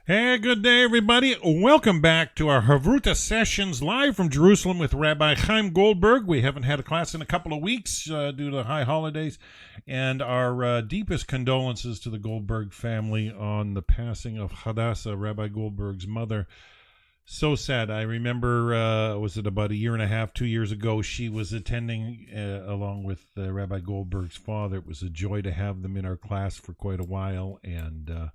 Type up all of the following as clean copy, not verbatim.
Hey, good day, everybody. Welcome back to our Chavruta sessions live from Jerusalem with Rabbi Chaim Goldberg. We haven't had a class in a couple of weeks due to high holidays, and our deepest condolences to the Goldberg family on the passing of Hadassah, Rabbi Goldberg's mother. So sad. I remember, was it about a year and a half, 2 years ago, she was attending along with Rabbi Goldberg's father. It was a joy to have them in our class for quite a while, and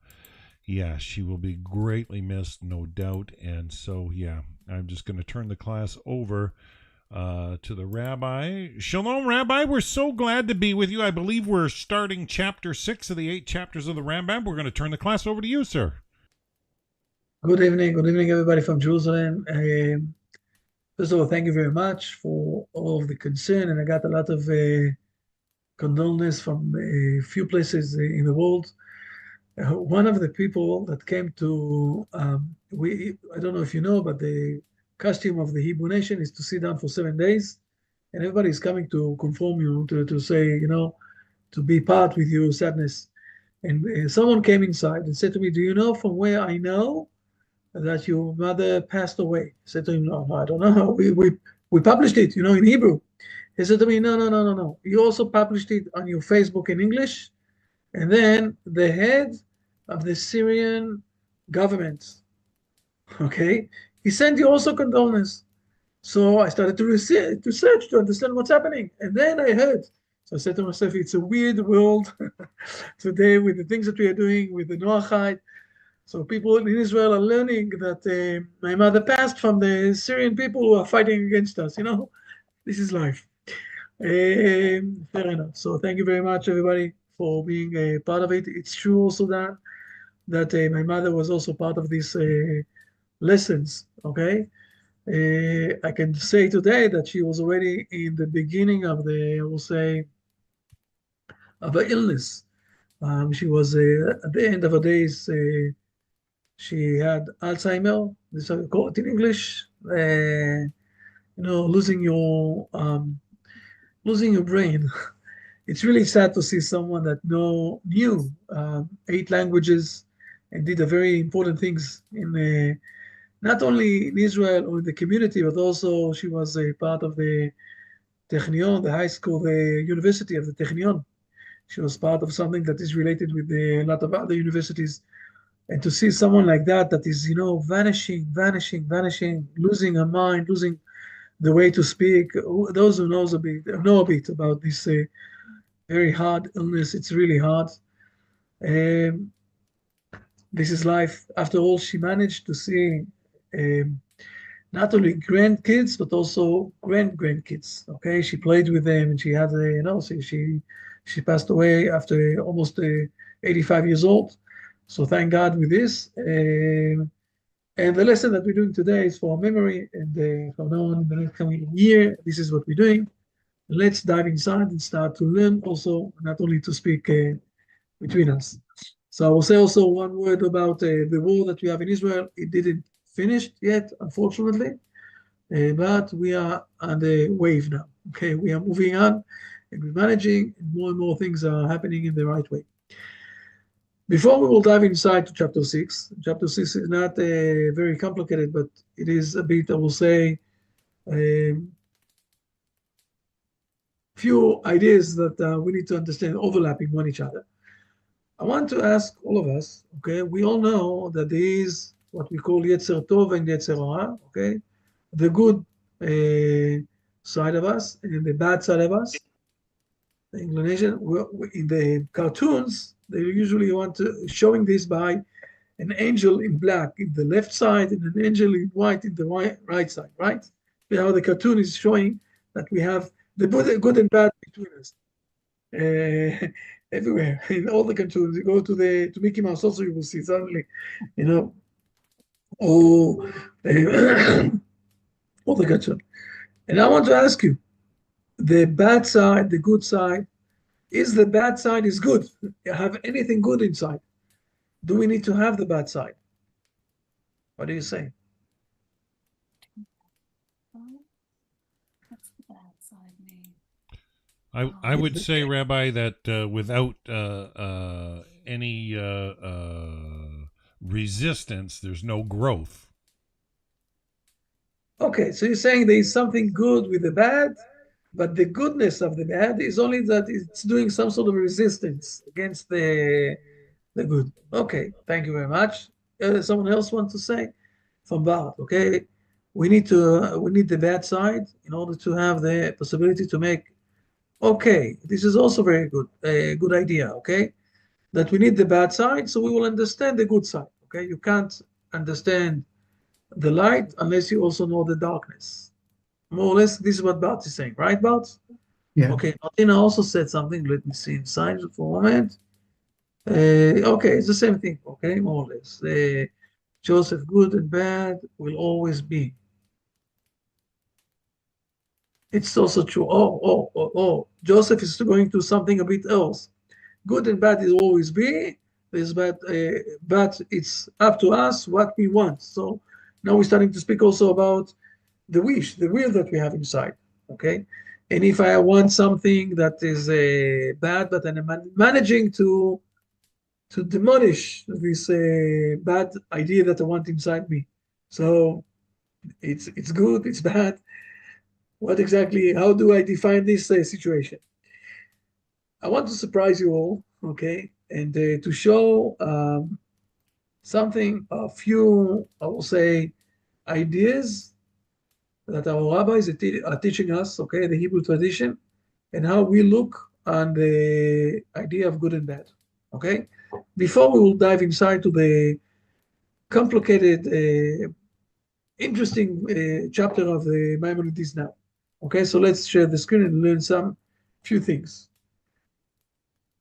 yeah, she will be greatly missed, no doubt. And so, yeah, I'm just going to turn the class over to the rabbi. Shalom, Rabbi. We're so glad to be with you. I believe we're starting chapter 6 of the 8 chapters of the Rambam. We're going to turn the class over to you, sir. Good evening, everybody from Jerusalem. First of all, thank you very much for all of the concern, and I got a lot of condolence from a few places in the world. One of the people that came to, I don't know if you know, but the custom of the Hebrew nation is to sit down for 7 days, and everybody is coming to conform you, to say, to be part with your sadness. And someone came inside and said to me, "Do you know from where I know that your mother passed away?" I said to him, "No, I don't know. We published it, in Hebrew." He said to me, "No. You also published it on your Facebook in English." And then the head of the Syrian government, okay, he sent you also condolence. So I started to search to understand what's happening. And then I heard. So I said to myself, it's a weird world today with the things that we are doing with the Noahide. So people in Israel are learning that my mother passed from the Syrian people who are fighting against us. This is life. Fair enough. So thank you very much, everybody, for being a part of it. It's true also that my mother was also part of these lessons. Okay, I can say today that she was already in the beginning of I will say, of her illness. She was at the end of her days. She had Alzheimer. This is how you call it in English. Losing your brain. It's really sad to see someone that knew 8 languages and did a very important things in not only in Israel or in the community, but also she was a part of the Technion, the high school, the university of the Technion. She was part of something that is related with a lot of other universities. And to see someone like that is, vanishing, losing her mind, losing the way to speak. Those who know a bit about this very hard illness. It's really hard. Um, this is life. After all, she managed to see um, not only grandkids but also grandkids. Okay, she played with them, and she had she passed away after almost 85 years old. So thank God with this. And the lesson that we're doing today is for memory, and from now on, in the next coming year, this is what we're doing. Let's dive inside and start to learn also, not only to speak between us. So I will say also one word about the war that we have in Israel. It didn't finish yet, unfortunately, but we are on the wave now. Okay, we are moving on, and we're managing, and more things are happening in the right way. Before we will dive inside to chapter 6, chapter 6 is not very complicated, but it is a bit, I will say, few ideas that we need to understand overlapping one each other. I want to ask all of us, okay, we all know that there is what we call Yetzer Tov and Yetzer Hara, okay, the good side of us and the bad side of us. The inclination, in the cartoons, they usually want to showing this by an angel in black in the left side and an angel in white in the right side, right? How the cartoon is showing that we have the good and bad between us. Everywhere in all the cartoons, you go to Mickey Mouse, also you will see suddenly, all all the cartoon. And I want to ask you, the bad side, the good side, is the bad side is good? Have anything good inside? Do we need to have the bad side? What do you say? What's the bad side mean? I would say, Rabbi, that without any resistance, there's no growth. Okay, so you're saying there is something good with the bad, but the goodness of the bad is only that it's doing some sort of resistance against the good. Okay, thank you very much. Someone else want to say? From Bart, okay? We need the bad side in order to have the possibility to make. Okay, this is also very good, a good idea. Okay, that we need the bad side, so we will understand the good side. Okay, you can't understand the light unless you also know the darkness. More or less, this is what Bart is saying, right, Bart? Yeah. Okay, Martina also said something. Let me see inside for a moment. Okay, it's the same thing. Okay, more or less. Joseph, good and bad will always be. It's also true. Oh. Joseph is going to something a bit else. Good and bad will always be. But it's up to us what we want. So now we're starting to speak also about the wish, the will that we have inside. Okay, and if I want something that is bad, but I'm managing to demolish this bad idea that I want inside me. So it's good, it's bad. What exactly? How do I define this situation? I want to surprise you all, okay, and to show something, a few, I will say, ideas that our rabbis are teaching us, okay, the Hebrew tradition, and how we look on the idea of good and bad, okay? Before we will dive inside to the complicated, interesting chapter of the Maimonides now. Okay, so let's share the screen and learn some few things.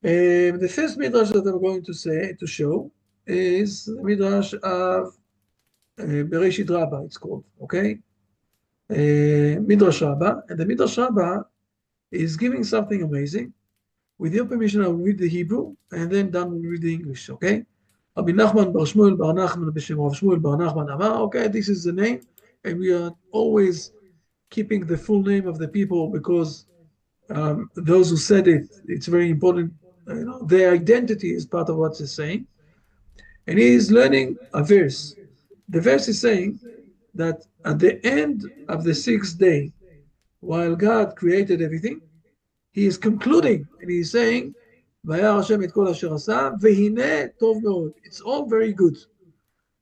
The first midrash that I'm going to show is the midrash of Bereshit Rabbah, it's called, okay? Midrash Rabbah, and the Midrash Rabbah is giving something amazing. With your permission, I will read the Hebrew, and then Dan will read the English, okay? Rabbi Nachman bar Shmuel bar Nachman b'shem Rav Shmuel bar Nachman Amar, okay, this is the name, and we are always keeping the full name of the people because those who said it, it's very important, their identity is part of what they're saying. And he is learning a verse. The verse is saying that at the end of the sixth day, while God created everything, he is concluding and he's saying, it's all very good.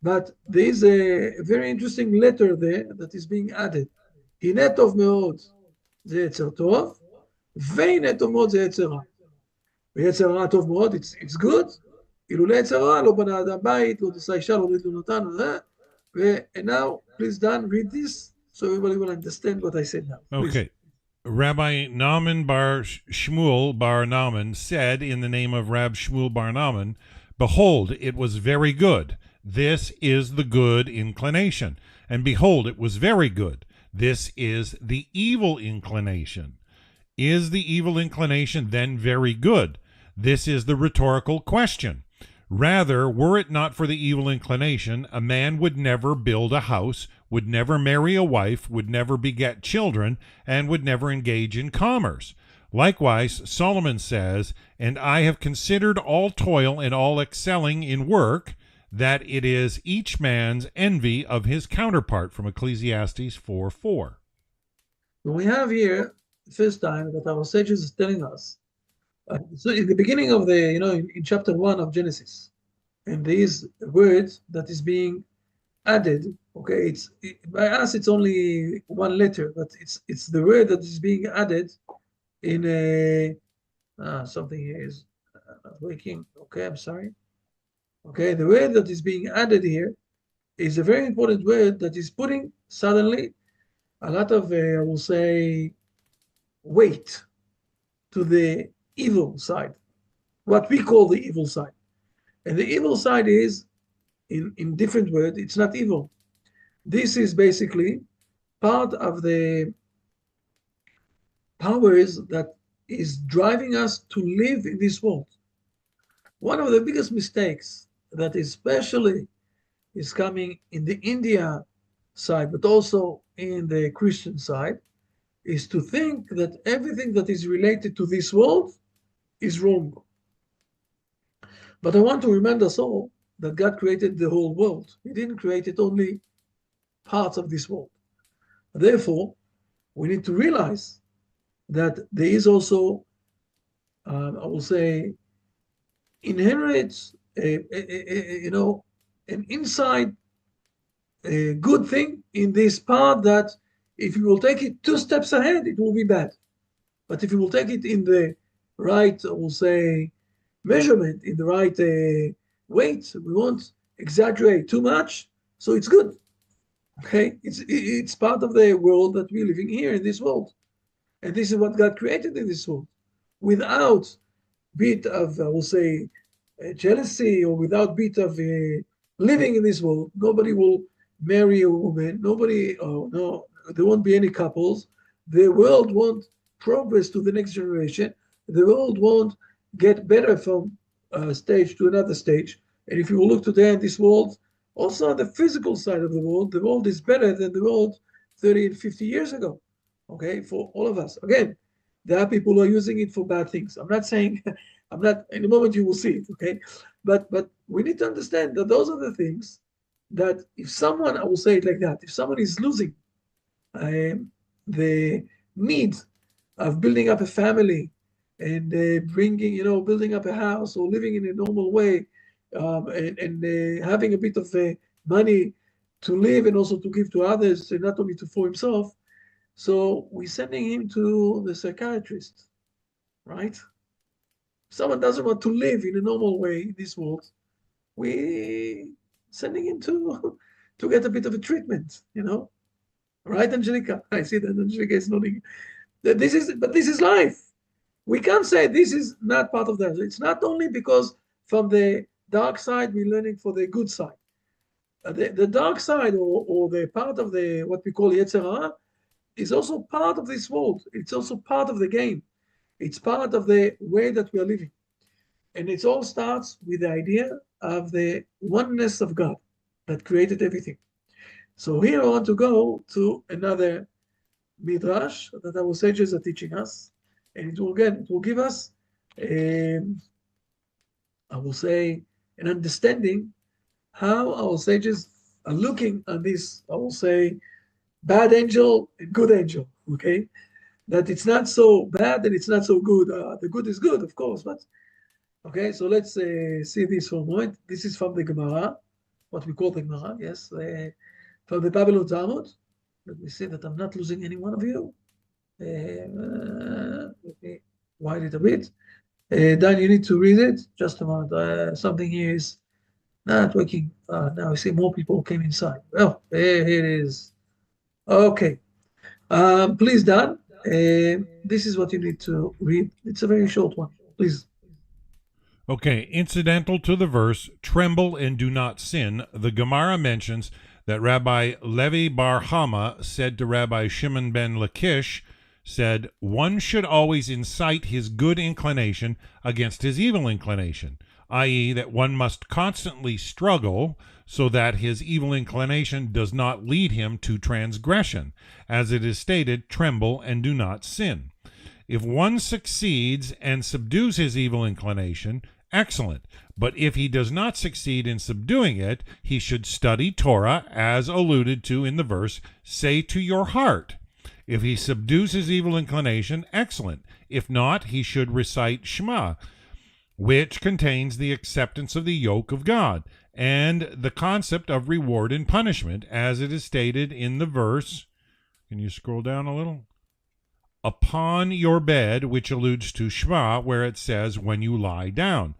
But there is a very interesting letter there that is being added. הנה טוב מאוד זה יצר טוב, והנה טוב מאוד זה יצר רע. ויצר רע טוב מאוד, it's good, אילולא יצר רע, לא בנה אדם בית, לא תשא אישה, לא הוריד תלונתן, and now, please Dan, read this, so everybody will understand what I said now. Please. Okay. Rabbi Naaman bar Shmuel bar Naaman said in the name of Rab Shmuel bar Naaman, behold, it was very good. This is the good inclination. And behold, it was very good. This is the evil inclination. Is the evil inclination then very good? This is the rhetorical question. Rather, were it not for the evil inclination, a man would never build a house, would never marry a wife, would never beget children, and would never engage in commerce. Likewise, Solomon says, and I have considered all toil and all excelling in work, that it is each man's envy of his counterpart, from Ecclesiastes 4:4. We have here, the first time that our sages is telling us, so in the beginning of the, in chapter 1 of Genesis, and these words that is being added, okay, by us it's only one letter, but it's the word that is being added in something here is not working. Okay, I'm sorry. Okay, the word that is being added here is a very important word that is putting suddenly a lot of, I will say, weight to the evil side, what we call the evil side. And the evil side is, in different words, it's not evil. This is basically part of the powers that is driving us to live in this world. One of the biggest mistakes that especially is coming in the India side, but also in the Christian side, is to think that everything that is related to this world is wrong. But I want to remind us all that God created the whole world. He didn't create it only parts of this world. Therefore, we need to realize that there is also, I will say, inherent, an inside a good thing in this part that if you will take it 2 steps ahead, it will be bad. But if you will take it in the right, I will say, measurement, in the right weight, we won't exaggerate too much, so it's good. Okay, it's part of the world that we're living here in this world, and this is what God created in this world, without bit of, I will say, jealousy, or without bit of living in this world. Nobody will marry a woman. Nobody, oh no, there won't be any couples. The world won't progress to the next generation. The world won't get better from a stage to another stage. And if you look today in this world, also on the physical side of the world is better than the world 30 and 50 years ago. Okay, for all of us. Again, there are people who are using it for bad things. I'm not saying, I'm not, in a moment you will see it, okay? But we need to understand that those are the things that if someone, I will say it like that, if someone is losing the need of building up a family and bringing, building up a house or living in a normal way, and having a bit of money to live and also to give to others, and not only for himself, so we're sending him to the psychiatrist, right? Someone doesn't want to live in a normal way in this world, we sending him to get a bit of a treatment, right, Angelica? I see that Angelica is nodding. But this is life. We can't say this is not part of that. It's not only because from the dark side we're learning for the good side. The dark side, or the part of the what we call Yetzer Hara, is also part of this world. It's also part of the game. It's part of the way that we are living. And it all starts with the idea of the oneness of God that created everything. So here I want to go to another midrash that our sages are teaching us. And it will give us, I will say, an understanding how our sages are looking at this, I will say, bad angel and good angel, okay? That it's not so bad and it's not so good. The good is good, of course, but okay, so let's see this for a moment. This is from the Gemara, what we call the Gemara, yes, from the Babylon Talmud. Let me see that I'm not losing any one of you. Let me widen it a bit. Dan, you need to read it. Just a moment. Something here is not working. Now I see more people came inside. Well, here it is. Okay. Please, Dan, this is what you need to read. It's a very short one. Please. Okay, incidental to the verse, tremble and do not sin, the Gemara mentions that Rabbi Levi Bar Hama said to Rabbi Shimon ben Lakish, said, one should always incite his good inclination against his evil inclination, i.e., that one must constantly struggle so that his evil inclination does not lead him to transgression. As it is stated, tremble and do not sin. If one succeeds and subdues his evil inclination, excellent. But if he does not succeed in subduing it, he should study Torah, as alluded to in the verse, say to your heart. If he subdues his evil inclination, excellent. If not, he should recite Shema, which contains the acceptance of the yoke of God and the concept of reward and punishment, as it is stated in the verse. Can you scroll down a little? Upon your bed, which alludes to Shema, where it says, when you lie down.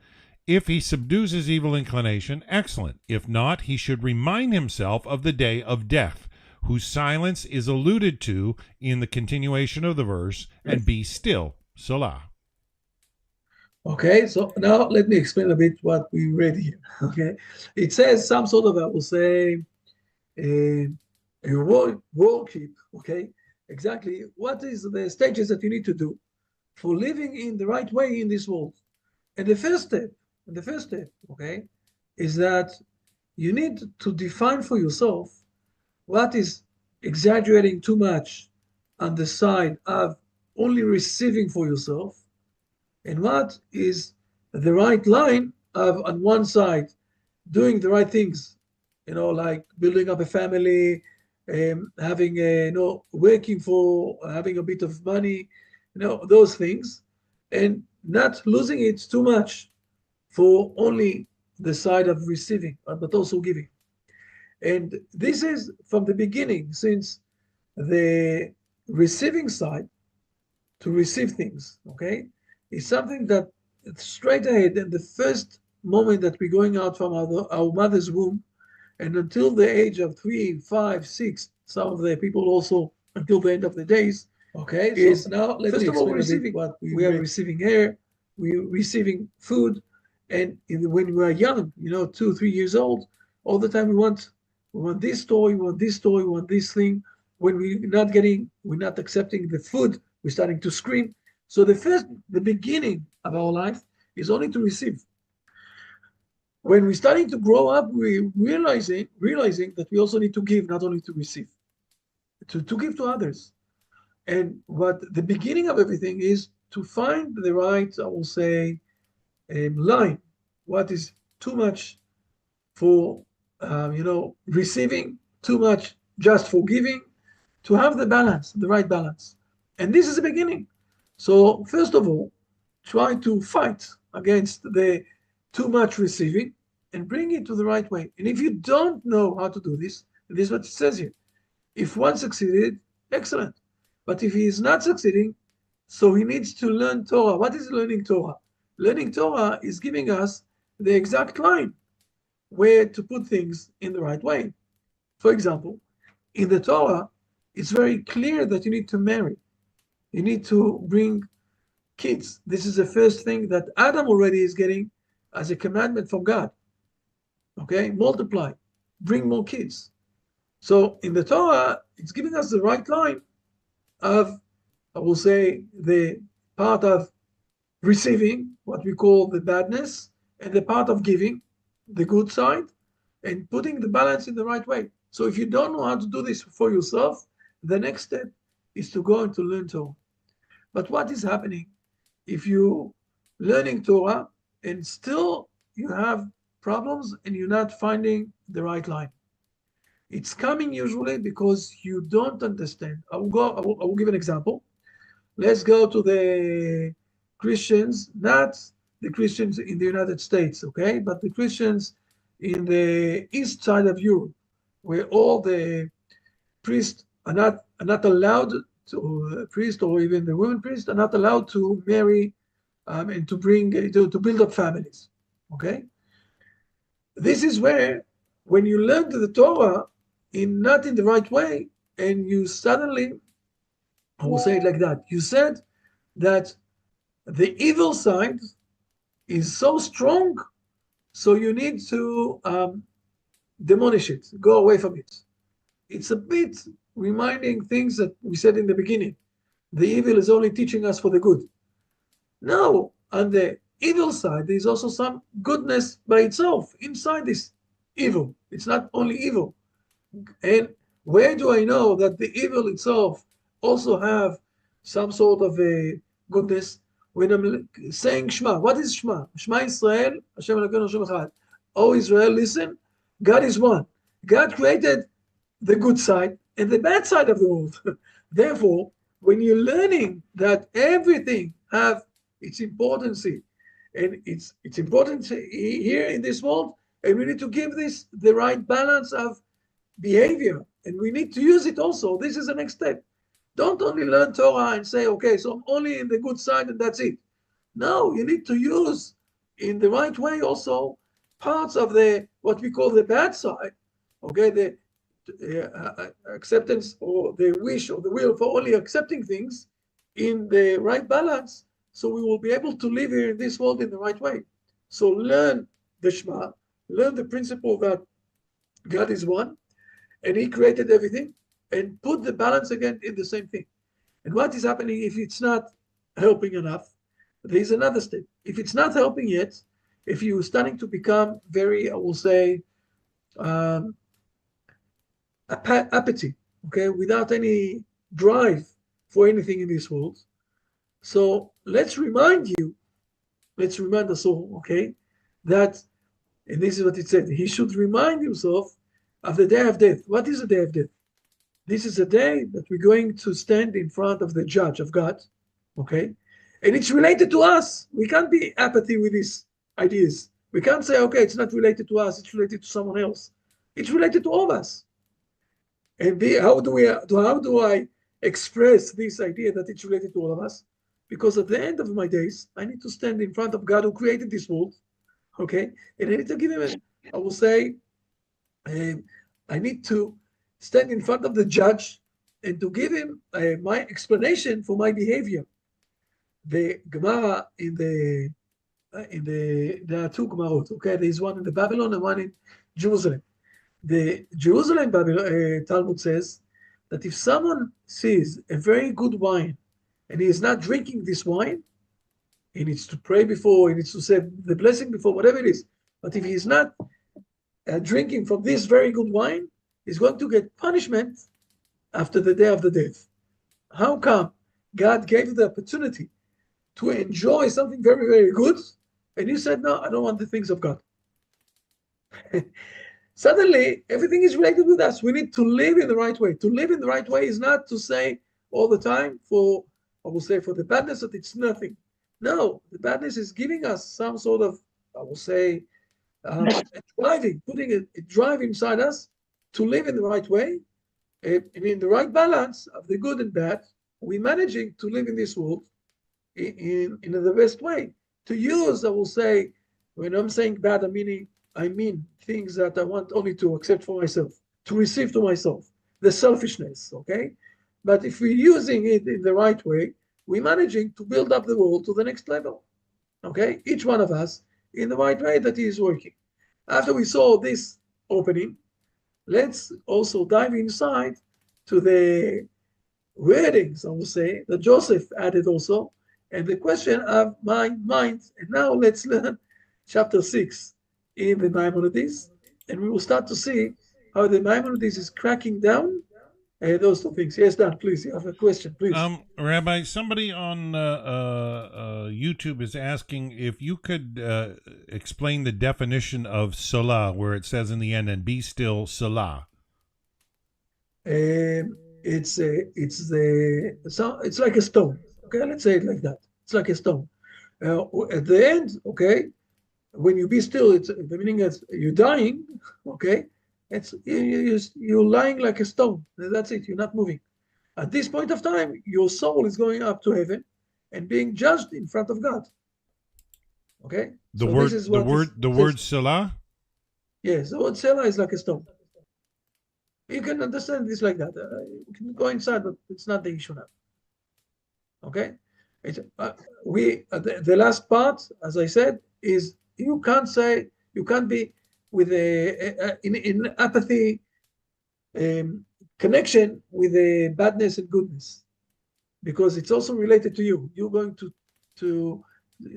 If he subdues his evil inclination, excellent. If not, he should remind himself of the day of death, whose silence is alluded to in the continuation of the verse, and be still. Salah. Okay, so now let me explain a bit what we read here. Okay, it says some sort of, I will say, a worship. Okay, exactly what is the stages that you need to do for living in the right way in this world. And the first step, okay, is that you need to define for yourself what is exaggerating too much on the side of only receiving for yourself, and what is the right line of, on one side, doing the right things, like building up a family, having working for having a bit of money, those things, and not losing it too much for only the side of receiving, but also giving. And this is from the beginning, since the receiving side, to receive things, okay, is something that straight ahead, in the first moment that we're going out from our mother's womb, and until the age of 3, 5, 6, some of the people also until the end of the days, okay, is so now let first of all receiving what we are receiving air, we're receiving food, and when we are young, 2, 3 years old, all the time we want this toy, we want this toy, we want this thing. When we're not accepting the food, we're starting to scream. So the beginning of our life is only to receive. When we're starting to grow up, we're realizing that we also need to give, not only to receive, to give to others. And what the beginning of everything is to find the right, I will say, line. What is too much for, receiving, too much just for giving, to have the balance, the right balance. And this is the beginning. So first of all, try to fight against the too much receiving and bring it to the right way. And if you don't know how to do this is what it says here. If one succeeded, excellent. But if he is not succeeding, so he needs to learn Torah. What is learning Torah? Learning Torah is giving us the exact line where to put things in the right way. For example, in the Torah, it's very clear that you need to marry. You need to bring kids. This is the first thing that Adam already is getting as a commandment from God. Okay, multiply, bring more kids. So in the Torah, it's giving us the right line of, I will say, the part of receiving, what we call the badness, and the part of giving, the good side, and putting the balance in the right way. So if you don't know how to do this for yourself, the next step is to go and to learn Torah. But what is happening if you learning Torah and still you have problems and you're not finding the right line? It's coming usually because you don't understand. I will give an example. Let's go to the Christians, not the Christians in the United States, okay, but the Christians in the east side of Europe, where all the priests are not allowed to, priests or even the women priests are not allowed to marry and to build up families. Okay, this is where when you learn the Torah not in the right way, and you suddenly, I will say it like that, you said that the evil side is so strong, so you need to demolish it, go away from it. It's a bit reminding things that we said in the beginning. The evil is only teaching us for the good. No, on the evil side, there's also some goodness by itself inside this evil. It's not only evil. And where do I know that the evil itself also have some sort of a goodness? When I'm saying Shema, what is Shema? Shema Israel, Hashem Elokeinu Hashem Echad. Oh Israel, listen, God is one. God created the good side and the bad side of the world. Therefore, when you're learning that everything have its importance, and it's important here in this world, and we need to give this the right balance of behavior, and we need to use it also. This is the next step. Don't only learn Torah and say, okay, so I'm only in the good side and that's it. No, you need to use in the right way also parts of the what we call the bad side, okay, the acceptance or the wish or the will for only accepting things in the right balance, so we will be able to live here in this world in the right way. So learn the Shema, learn the principle that God is one, and he created everything, and put the balance again in the same thing. And what is happening if it's not helping enough? There is another step. If it's not helping yet, if you're starting to become very, I will say, apathy, okay, without any drive for anything in this world. So let's remind us all, okay, that And this is what it said. He should remind himself of the day of death. What is the day of death? This is a day that we're going to stand in front of the judge of God, okay? And it's related to us. We can't be apathy with these ideas. We can't say, okay, it's not related to us, it's related to someone else. It's related to all of us. And how do I express this idea that it's related to all of us? Because at the end of my days, I need to stand in front of God who created this world, okay? And I need to give him, I will say, I need to stand in front of the judge and to give him my explanation for my behavior. The Gemara there are two Gemarot, okay? There's one in the Babylon and one in Jerusalem. The Jerusalem Talmud says that if someone sees a very good wine and he is not drinking this wine, he needs to pray before, he needs to say the blessing before, whatever it is. But if he is not drinking from this very good wine, he's going to get punishment after the day of the death. How come God gave you the opportunity to enjoy something very, very good, and you said, no, I don't want the things of God? Suddenly, everything is related with us. We need to live in the right way. To live in the right way is not to say all the time for the badness that it's nothing. No, the badness is giving us some sort of, putting a drive inside us to live in the right way, and in the right balance of the good and bad. We're managing to live in this world in the best way. To use, when I'm saying bad, I mean things that I want only to accept for myself, to receive to myself, the selfishness, okay? But if we're using it in the right way, we're managing to build up the world to the next level, okay? Each one of us in the right way that he is working. After we saw this opening, let's also dive inside to the wordings, that Joseph added also, and the question of my mind. And now let's learn chapter 6 in the Maimonides, and we will start to see how the Maimonides is cracking down those two things. Yes, Dan, please, you have a question, please. Rabbi, somebody on YouTube is asking if you could explain the definition of Salah, where it says in the end, and be still Salah. It's like a stone. Okay, let's say it like that. It's like a stone. At the end, okay, when you be still, it's the meaning is you're dying. Okay, it's you're lying like a stone. That's it. You're not moving. At this point of time, your soul is going up to heaven and being judged in front of God. Okay. The word Salah. Yes, the word Salah is like a stone. You can understand this like that. You can go inside, but it's not the issue now. Okay, the last part, as I said, is you can't be with in apathy connection with the badness and goodness, because it's also related to you. You're going to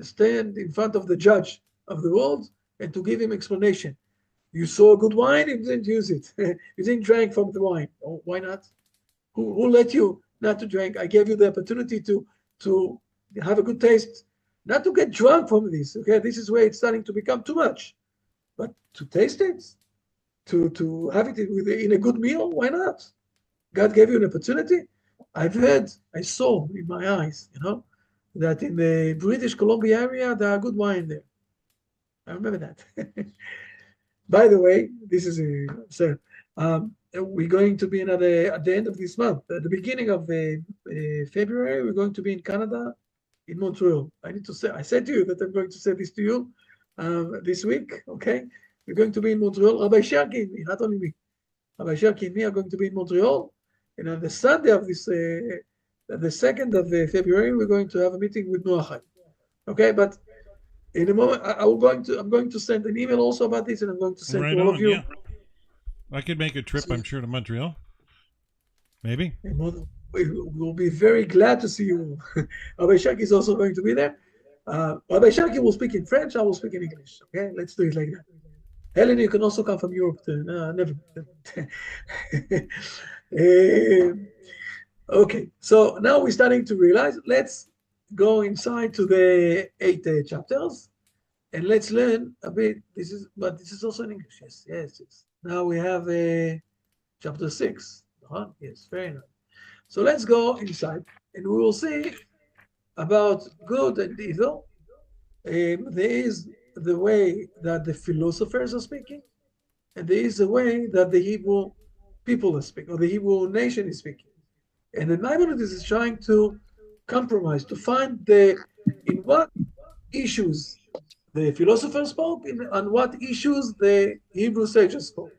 stand in front of the judge of the world and to give him explanation. You saw good wine, you didn't use it. You didn't drink from the wine. Oh, why not? Who let you not to drink? I gave you the opportunity to have a good taste, not to get drunk from this. Okay, this is where it's starting to become too much. But to taste it, to have it in a good meal, why not? God gave you an opportunity. I saw in my eyes, that in the British Columbia area, there are good wine there. I remember that. By the way, this is we're going to be at the end of this month, at the beginning of February, we're going to be in Canada, in Montreal. I said to you that I'm going to say this to you this week, okay? We're going to be in Montreal. Rabbi Sharki and me, not only me. Rabbi Sharki and me are going to be in Montreal. And on the Sunday of this, the 2nd of February, we're going to have a meeting with Noachai. Okay, but in a moment, I'm going to send an email also about this, and I'm going to send to all of you. Yeah. I could make a trip, I'm sure, to Montreal. Maybe. We'll be very glad to see you. Rabbi Sharki is also going to be there. Rabbi Sharki will speak in French, I will speak in English. Okay, let's do it like that. Helen, you can also come from Europe. Never. Okay, so now we're starting to realize, let's go inside to the 8 chapters. And let's learn a bit. This is also in English. Yes. Now we have chapter 6. Yes, very enough. So let's go inside and we will see about good and evil. There is the way that the philosophers are speaking, and there is the way that the Hebrew people are speaking, or the Hebrew nation is speaking. And the Maimonides is trying to compromise, to find in what issues the philosophers spoke and what issues the Hebrew sages spoke.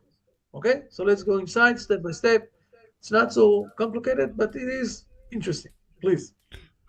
Okay, so let's go inside step by step. It's not so complicated, but it is interesting. Please.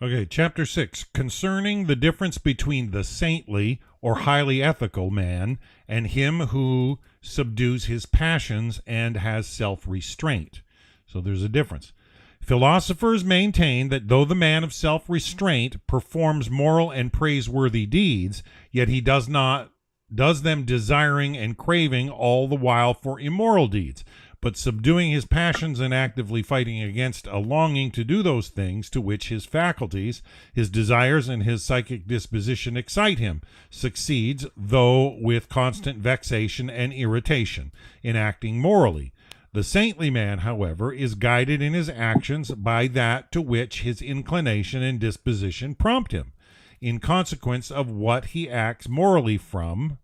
Okay, chapter 6, concerning the difference between the saintly or highly ethical man and him who subdues his passions and has self-restraint. So there's a difference. Philosophers maintain that though the man of self-restraint performs moral and praiseworthy deeds, yet he does them desiring and craving all the while for immoral deeds, but subduing his passions and actively fighting against a longing to do those things to which his faculties, his desires, and his psychic disposition excite him, succeeds, though with constant vexation and irritation, in acting morally. The saintly man, however, is guided in his actions by that to which his inclination and disposition prompt him, in consequence of what he acts morally from.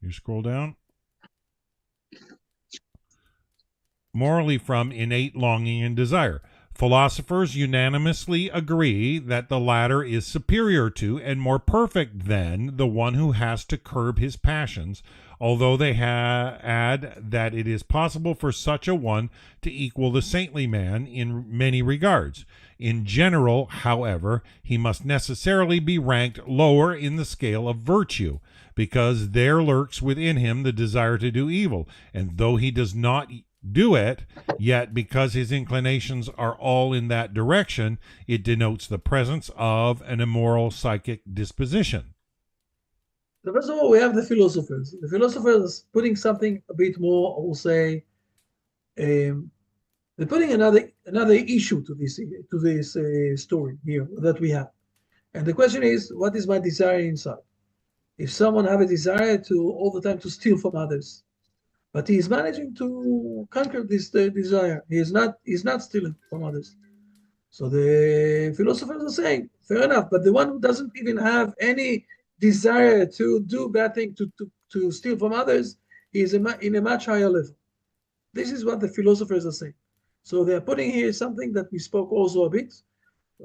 You scroll down. Morally from innate longing and desire. Philosophers unanimously agree that the latter is superior to and more perfect than the one who has to curb his passions, although they add that it is possible for such a one to equal the saintly man in many regards. In general, however, he must necessarily be ranked lower in the scale of virtue, because there lurks within him the desire to do evil, and though he does not do it, yet because his inclinations are all in that direction, it denotes the presence of an immoral psychic disposition. So first of all, we have the philosophers. The philosophers putting something a bit more, I will say, they're putting another issue to this story here that we have. And the question is, what is my desire inside? If someone have a desire to all the time to steal from others, but he is managing to conquer this desire. He is not stealing from others. So the philosophers are saying, fair enough, but the one who doesn't even have any desire to do bad things, to steal from others, he is in a much higher level. This is what the philosophers are saying. So they're putting here something that we spoke also a bit.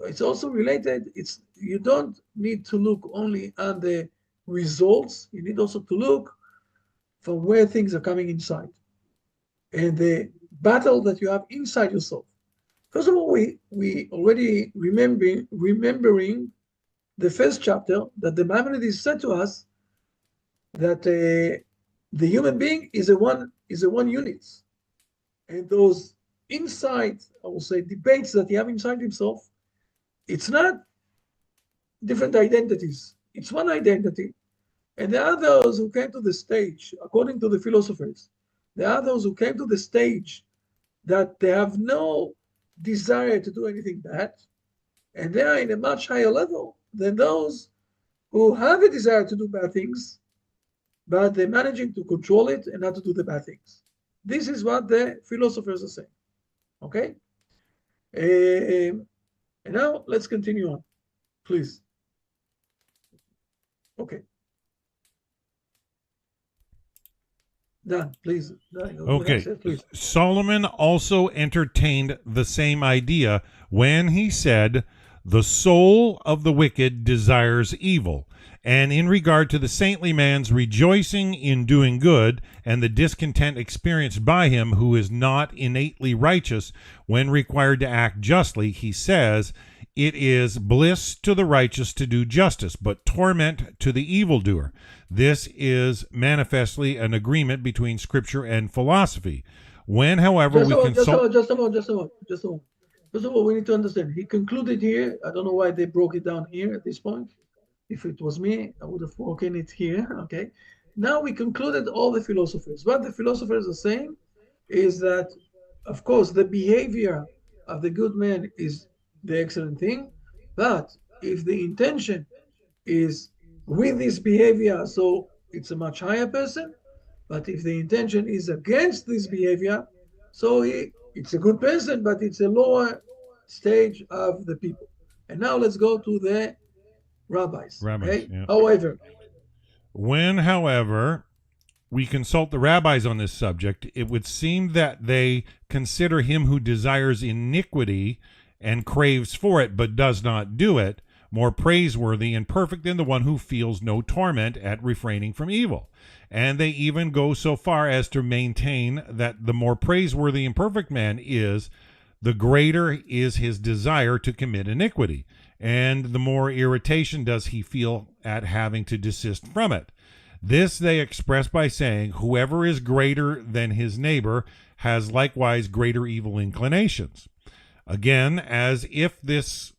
It's also related. You don't need to look only on the results. You need also to look from where things are coming inside and the battle that you have inside yourself. First of all, we already remembering the first chapter that the Maimonides said to us that the human being is a one unit, and those inside, I will say, debates that you have inside himself, it's not different identities. It's one identity. And there are those who came to the stage, according to the philosophers, there are those who came to the stage that they have no desire to do anything bad, and they are in a much higher level than those who have a desire to do bad things, but they're managing to control it and not to do the bad things. This is what the philosophers are saying. Okay? And now let's continue on, please. Okay. Dan, please. Okay. Please. Solomon also entertained the same idea when he said, "The soul of the wicked desires evil," and in regard to the saintly man's rejoicing in doing good and the discontent experienced by him who is not innately righteous when required to act justly, he says, "It is bliss to the righteous to do justice, but torment to the evildoer." This is manifestly an agreement between Scripture and philosophy. When, however, we consult... Just a moment. First of all, we need to understand. He concluded here. I don't know why they broke it down here at this point. If it was me, I would have broken it here. Okay. Now we concluded all the philosophers. What the philosophers are saying is that, of course, the behavior of the good man is the excellent thing, but if the intention is with this behavior, so it's a much higher person. But if the intention is against this behavior, so it's a good person, but it's a lower stage of the people. And now let's go to the rabbis. Rabbis, Okay. yeah. However, When, however, we consult the rabbis on this subject, it would seem that they consider him who desires iniquity and craves for it but does not do it more praiseworthy and perfect than the one who feels no torment at refraining from evil. And they even go so far as to maintain that the more praiseworthy and perfect man is, the greater is his desire to commit iniquity, and the more irritation does he feel at having to desist from it. This they express by saying, whoever is greater than his neighbor has likewise greater evil inclinations. Again, as if this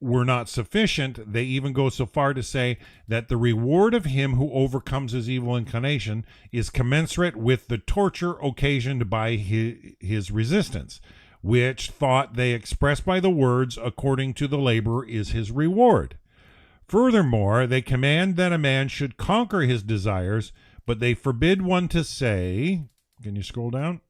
were not sufficient, they even go so far to say that the reward of him who overcomes his evil inclination is commensurate with the torture occasioned by his resistance, which thought they express by the words, according to the labor is his reward. Furthermore, they command that a man should conquer his desires, but they forbid one to say, can you scroll down?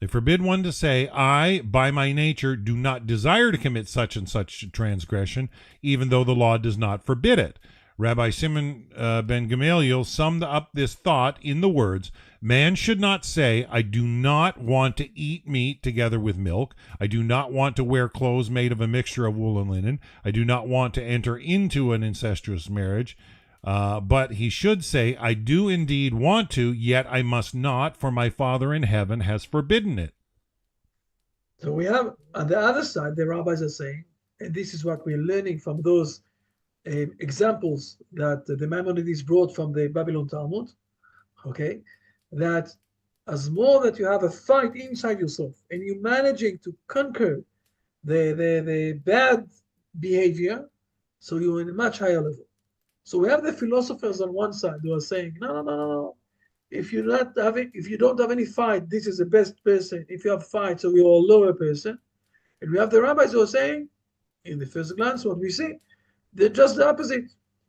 They forbid one to say, I, by my nature, do not desire to commit such and such transgression, even though the law does not forbid it. Rabbi Simon ben Gamaliel summed up this thought in the words, man should not say, I do not want to eat meat together with milk. I do not want to wear clothes made of a mixture of wool and linen. I do not want to enter into an incestuous marriage. But he should say, I do indeed want to, yet I must not, for my Father in heaven has forbidden it. so we have on the other side, the rabbis are saying, and this is what we're learning from those examples that the Maimonides brought from the Babylon Talmud, okay, that as more that you have a fight inside yourself and you're managing to conquer the bad behavior, so you're in a much higher level. So we have the philosophers on one side who are saying, no. If you don't have any fight, this is the best person. If you have fight, so you're a lower person. And we have the rabbis who are saying, in the first glance, what we see, they're just the opposite.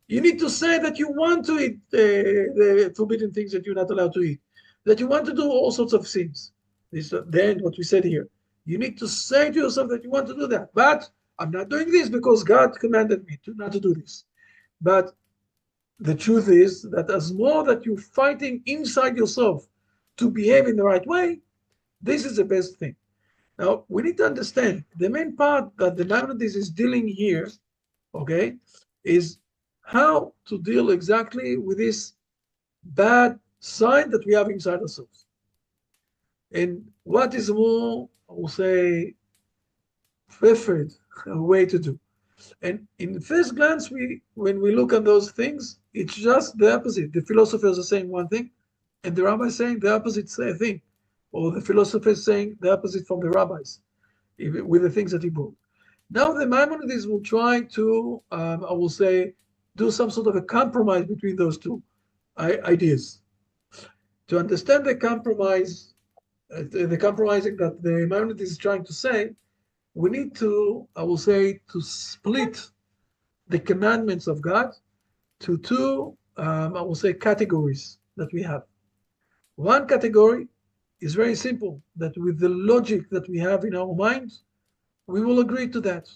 You need to say that you want to eat the forbidden things that you're not allowed to eat, that you want to do all sorts of sins. This then what we said here. You need to say to yourself that you want to do that. But I'm not doing this because God commanded me not to do this. But the truth is that as more that you're fighting inside yourself to behave in the right way, this is the best thing. Now, we need to understand the main part that the Maimonides is dealing here, okay, is how to deal exactly with this bad side that we have inside ourselves. And what is more, I will say, preferred way to do. And in the first glance, when we look at those things, it's just the opposite. The philosophers are saying one thing, and the rabbis saying the opposite thing, or the philosophers saying the opposite from the rabbis, with the things that he brought. Now the Maimonides will try to, I will say, do some sort of a compromise between those two ideas. To understand the compromise, the compromising that the Maimonides is trying to say, we need to, I will say, to split the commandments of God to two, I will say, categories that we have. One category is very simple, that with the logic that we have in our minds, we will agree to that.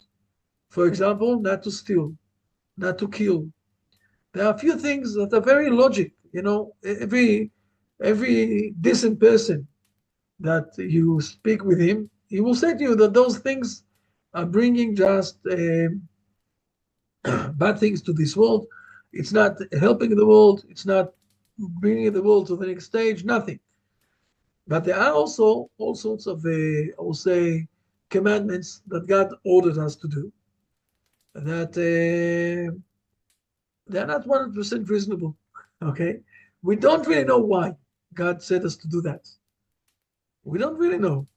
For example, not to steal, not to kill. There are a few things that are very logic. You know, every decent person that you speak with him, he will say to you that those things are bringing just bad things to this world. It's not helping the world. It's not bringing the world to the next stage, nothing. But there are also all sorts of, I will say, commandments that God ordered us to do that they're not 100% reasonable, okay? We don't really know why God said us to do that. We don't really know.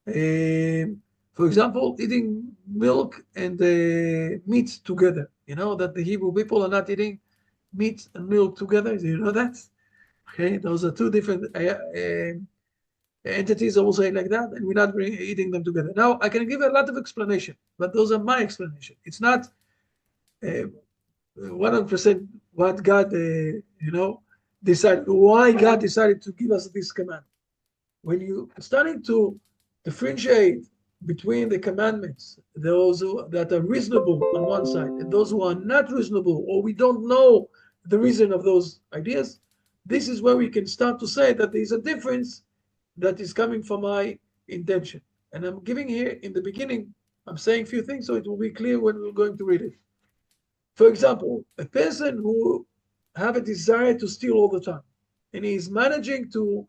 For example, eating milk and meat together. You know that the Hebrew people are not eating meat and milk together. Do you know that? Okay, those are two different entities are also like that, and we're not eating them together. Now, I can give a lot of explanation, but those are my explanation. It's not 100% what God, decided, why God decided to give us this command. When you starting to differentiate between the commandments, those that are reasonable on one side and those who are not reasonable, or we don't know the reason of those ideas, this is where we can start to say that there's a difference that is coming from my intention. And I'm giving here in the beginning, I'm saying a few things so it will be clear when we're going to read it. For example, a person who have a desire to steal all the time, and he's managing to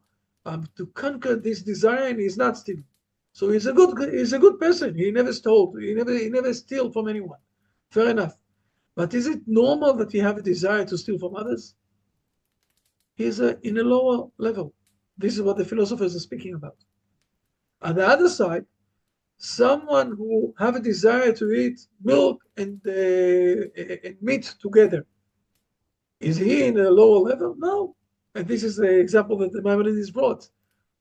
conquer this desire, and he's not stealing. So he's a good person. He never stole. He never steal from anyone. Fair enough. But is it normal that he have a desire to steal from others? He's in a lower level. This is what the philosophers are speaking about. On the other side, someone who have a desire to eat milk and meat together, is he in a lower level? No. And this is the example that the Maimonides brought.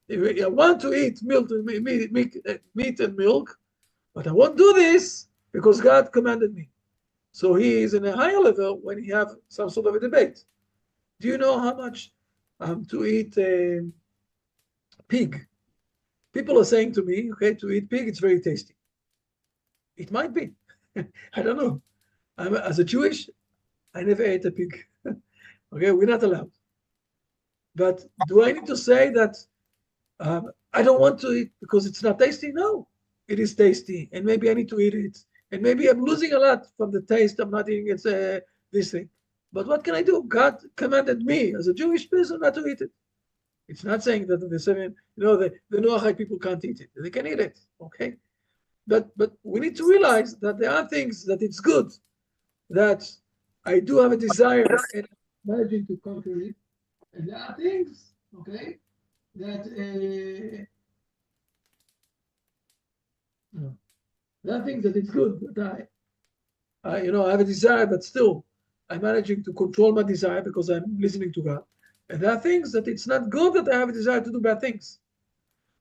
If I want to eat meat and milk, but I won't do this because God commanded me. So he is in a higher level when he have some sort of a debate. Do you know how much to eat pig? People are saying to me, okay, to eat pig, it's very tasty. It might be. I don't know. As a Jewish, I never ate a pig. Okay, we're not allowed. But do I need to say that I don't want to eat because it's not tasty? No, it is tasty, and maybe I need to eat it. And maybe I'm losing a lot from the taste. I'm not eating it, this thing. But what can I do? God commanded me as a Jewish person not to eat it. It's not saying that the Noahide people can't eat it. They can eat it, okay? But we need to realize that there are things that it's good, that I do have a desire and I'm managing to conquer it. And there are things, okay, that there are things that it's good, but I have a desire, but still I'm managing to control my desire because I'm listening to God. And there are things that it's not good that I have a desire to do bad things.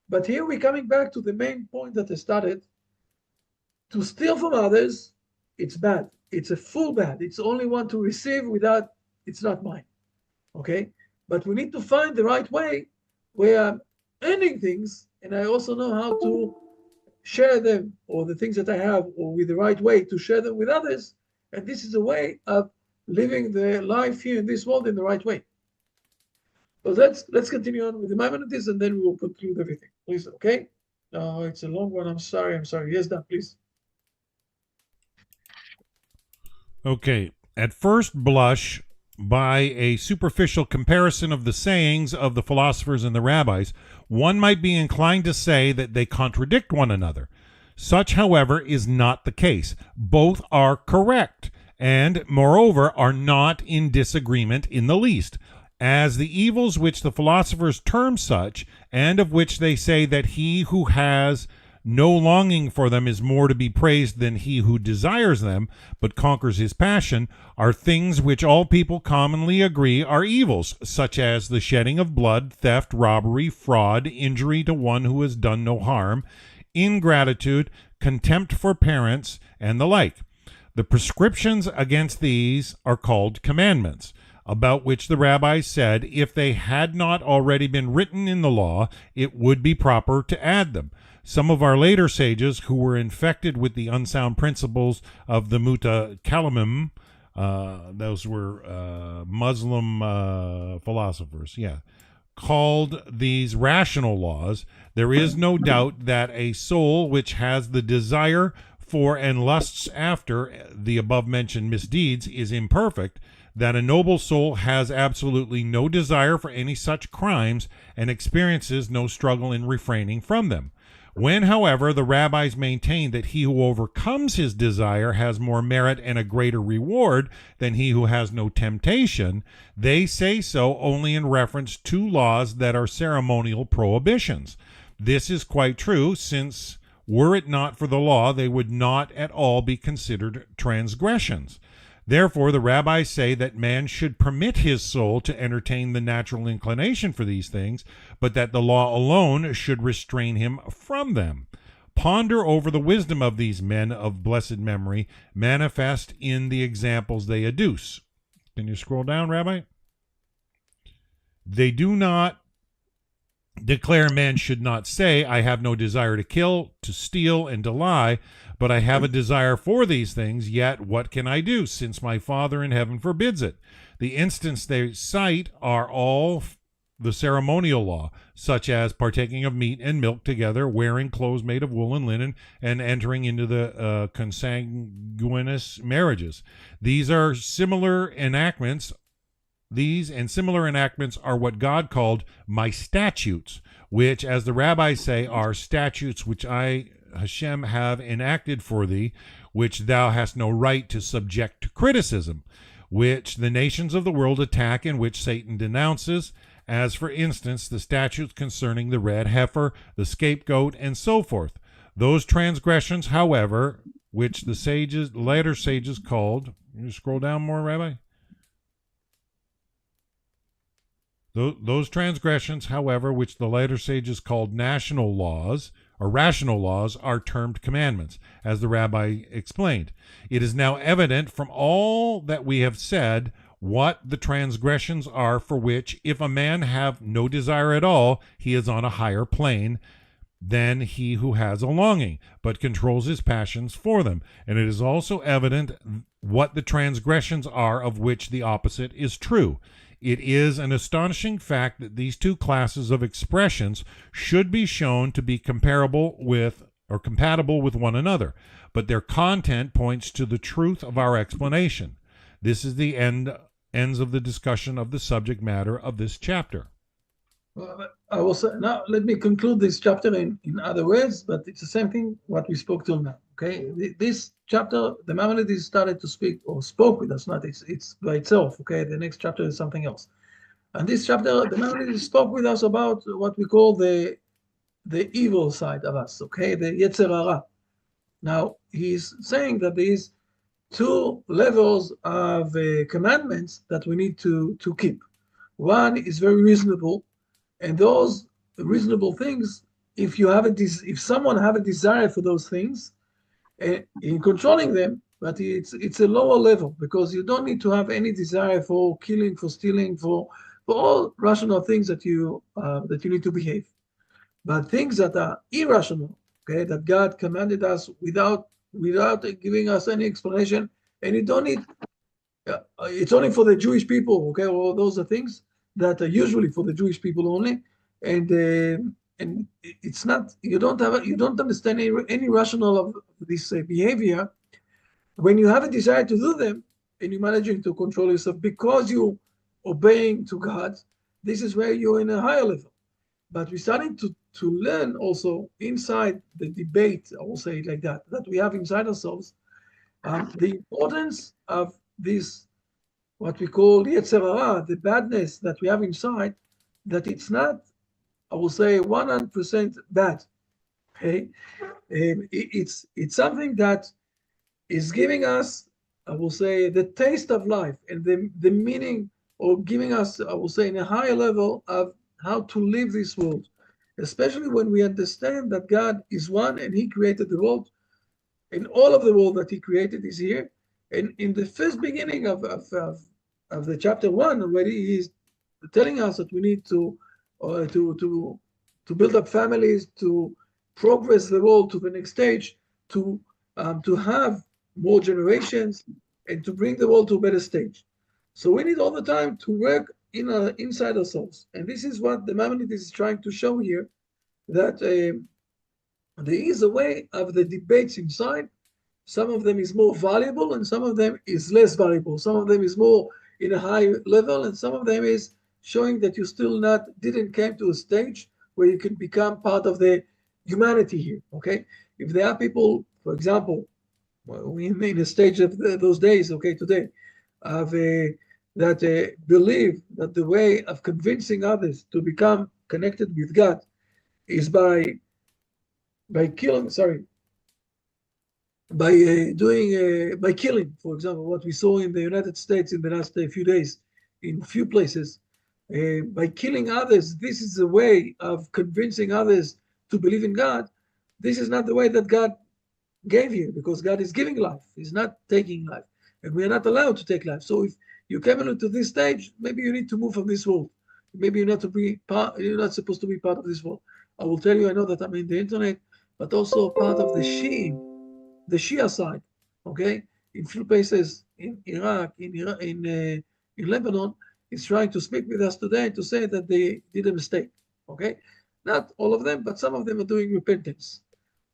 But here we're coming back to the main point that I started. To steal from others, it's bad. It's a full bad. It's only one to receive without, it's not mine. Okay? But we need to find the right way where I'm earning things and I also know how to share them, or the things that I have, or with the right way to share them with others. And this is a way of living the life here in this world in the right way. So let's continue on with the Maimonides and then we will conclude everything. Please, okay? It's a long one. I'm sorry. Yes, Dan, please. Okay. At first blush, by a superficial comparison of the sayings of the philosophers and the rabbis, one might be inclined to say that they contradict one another. Such, however, is not the case. Both are correct, and, moreover, are not in disagreement in the least. As the evils which the philosophers term such, and of which they say that he who has no longing for them is more to be praised than he who desires them, but conquers his passion, are things which all people commonly agree are evils, such as the shedding of blood, theft, robbery, fraud, injury to one who has done no harm, ingratitude, contempt for parents, and the like. The prescriptions against these are called commandments, about which the rabbis said, if they had not already been written in the law, it would be proper to add them. Some of our later sages, who were infected with the unsound principles of the Mutakalimim, those were Muslim philosophers, called these rational laws. There is no doubt that a soul which has the desire for and lusts after the above-mentioned misdeeds is imperfect, that a noble soul has absolutely no desire for any such crimes and experiences no struggle in refraining from them. When, however, the rabbis maintain that he who overcomes his desire has more merit and a greater reward than he who has no temptation, they say so only in reference to laws that are ceremonial prohibitions. This is quite true, since were it not for the law, they would not at all be considered transgressions. Therefore, the rabbis say that man should permit his soul to entertain the natural inclination for these things, but that the law alone should restrain him from them. Ponder over the wisdom of these men of blessed memory, manifest in the examples they adduce. Can you scroll down, Rabbi? They do not declare man should not say, I have no desire to kill, to steal, and to lie, but I have a desire for these things, yet what can I do, since my Father in heaven forbids it? The instance they cite are all the ceremonial law, such as partaking of meat and milk together, wearing clothes made of wool and linen, and entering into the consanguineous marriages. These and similar enactments are what God called my statutes, which, as the rabbis say, are statutes which I, Hashem, have enacted for thee, which thou hast no right to subject to criticism, which the nations of the world attack and which Satan denounces, as, for instance, the statutes concerning the red heifer, the scapegoat, and so forth. Those transgressions, however, which the later sages called, you scroll down more, Rabbi? Those transgressions, however, which the later sages called national laws or rational laws, are termed commandments, as the rabbi explained. It is now evident from all that we have said what the transgressions are, for which, if a man have no desire at all, he is on a higher plane than he who has a longing, but controls his passions for them. And it is also evident what the transgressions are of which the opposite is true. It is an astonishing fact that these two classes of expressions should be shown to be comparable with or compatible with one another, but their content points to the truth of our explanation. This is the ends of the discussion of the subject matter of this chapter. Well, I will say, now let me conclude this chapter in other words, but it's the same thing what we spoke till now. Okay, this chapter, the Maimonides started to speak or spoke with us. Not it's by itself. Okay, the next chapter is something else. And this chapter, the Maimonides spoke with us about what we call the evil side of us. Okay, the Yetzer Hara. Now he's saying that there is two levels of commandments that we need to keep. One is very reasonable, and those reasonable things, if someone have a desire for those things, in controlling them, but it's a lower level, because you don't need to have any desire for killing, for stealing, for all rational things that you need to behave. But things that are irrational, okay, that God commanded us without giving us any explanation, and you don't need. It's only for the Jewish people, okay. Well, those are things that are usually for the Jewish people only, and it's not. You don't understand any rational of this behavior. When you have a desire to do them, and you're managing to control yourself because you obeying to God, this is where you're in a higher level. But we're starting to learn also inside the debate, I will say it like that we have inside ourselves, the importance of this, what we call Yetzer Hara, the badness that we have inside, that it's not, I will say, 100% bad. Okay, it's something that is giving us, I will say, the taste of life and the meaning, or giving us, I will say, in a higher level of how to live this world, especially when we understand that God is one and He created the world, and all of the world that He created is here. And in the first beginning of the chapter 1 already, He's telling us that we need to build up families, to progress the world to the next stage, to have more generations, and to bring the world to a better stage. So we need all the time to work inside ourselves. And this is what the Maimonides is trying to show here, that there is a way of the debates inside. Some of them is more valuable, and some of them is less valuable. Some of them is more in a high level, and some of them is showing that you still didn't came to a stage where you can become part of the humanity here. Okay, if there are people, for example, in a stage of those days, okay, today, that believe that the way of convincing others to become connected with God is by killing. Sorry, by killing, for example, what we saw in the United States in the last few days, in few places, by killing others. This is a way of convincing others to believe in God. This is not the way that God gave you, because God is giving life. He's not taking life, and we are not allowed to take life. So if you came into this stage, maybe you need to move from this world. Maybe you're not to be part. You're not supposed to be part of this world. I will tell you. I know that I'm in the internet, but also part of the Shia side. Okay, in few places in Iraq, in Lebanon, is trying to speak with us today to say that they did a mistake. Okay, not all of them, but some of them are doing repentance.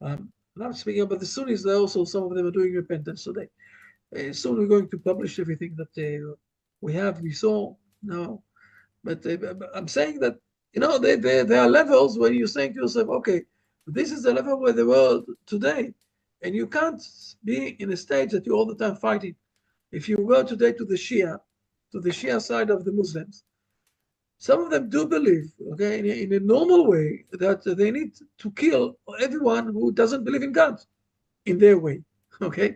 I'm speaking about the Sunnis. They also, some of them are doing repentance today. Soon we're going to publish everything that we saw now. But I'm saying that, there are levels where you're saying to yourself, okay, this is the level where the world today, and you can't be in a stage that you're all the time fighting. If you go today to the Shia side of the Muslims, some of them do believe, okay, in a normal way, that they need to kill everyone who doesn't believe in God in their way, okay.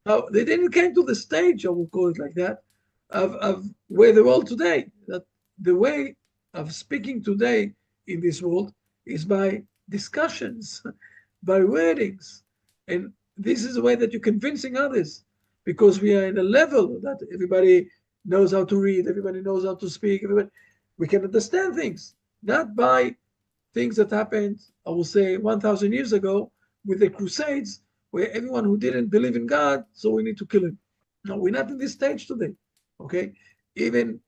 Now, they didn't came to the stage, I will call it like that, of where the world today, that the way of speaking today in this world is by discussions, by wordings. And this is the way that you're convincing others, because we are in a level that everybody knows how to read, everybody knows how to speak, everybody, we can understand things, not by things that happened, I will say, 1,000 years ago with the Crusades, where everyone who didn't believe in God, so we need to kill him. No, we're not in this stage today. Okay, even